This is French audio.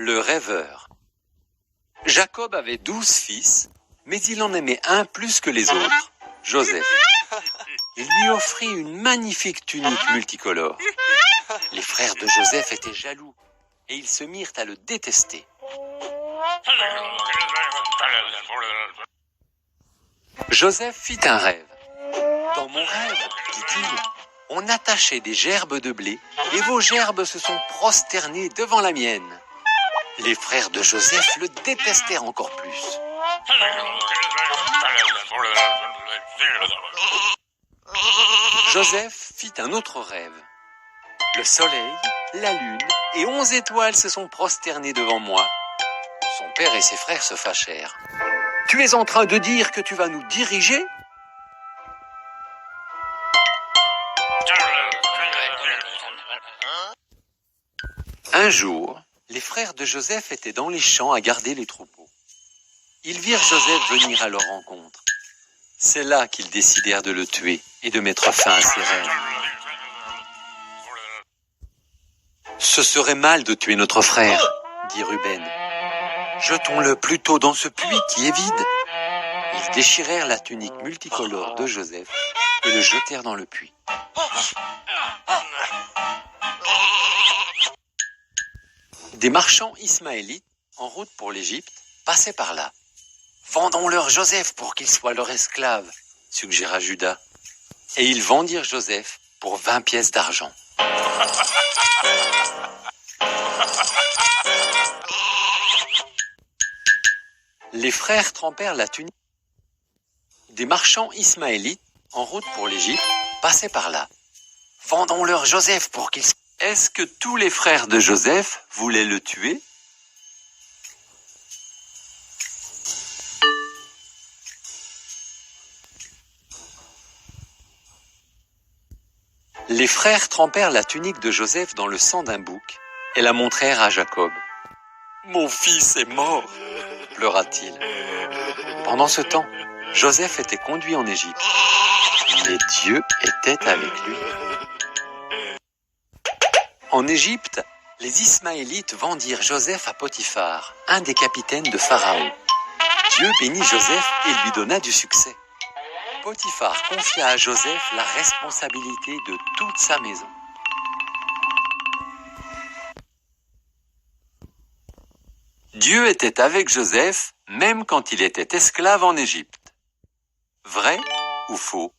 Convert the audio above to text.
Le rêveur. Jacob avait 12 fils, mais il en aimait un plus que les autres, Joseph. Il lui offrit une magnifique tunique multicolore. Les frères de Joseph étaient jaloux et ils se mirent à le détester. Joseph fit un rêve. Dans mon rêve, dit-il, on attachait des gerbes de blé et vos gerbes se sont prosternées devant la mienne. Les frères de Joseph le détestèrent encore plus. Joseph fit un autre rêve. Le soleil, la lune et 11 étoiles se sont prosternées devant moi. Son père et ses frères se fâchèrent. « Tu es en train de dire que tu vas nous diriger ?» Un jour, les frères de Joseph étaient dans les champs à garder les troupeaux. Ils virent Joseph venir à leur rencontre. C'est là qu'ils décidèrent de le tuer et de mettre fin à ses rêves. « Ce serait mal de tuer notre frère, » dit Ruben. « Jetons-le plutôt dans ce puits qui est vide. » Ils déchirèrent la tunique multicolore de Joseph et le jetèrent dans le puits. Des marchands ismaélites, en route pour l'Égypte, passaient par là. « Vendons-leur Joseph pour qu'il soit leur esclave, » suggéra Judas. Et ils vendirent Joseph pour 20 pièces d'argent. Les frères trempèrent la tunique. Des marchands ismaélites, en route pour l'Égypte, passaient par là. « Vendons-leur Joseph pour qu'il soit... » Est-ce que tous les frères de Joseph voulaient le tuer ? Les frères trempèrent la tunique de Joseph dans le sang d'un bouc et la montrèrent à Jacob. « Mon fils est mort !» pleura-t-il. Pendant ce temps, Joseph était conduit en Égypte. Mais Dieu était avec lui. En Égypte, les Ismaélites vendirent Joseph à Potiphar, un des capitaines de Pharaon. Dieu bénit Joseph et lui donna du succès. Potiphar confia à Joseph la responsabilité de toute sa maison. Dieu était avec Joseph, même quand il était esclave en Égypte. Vrai ou faux ?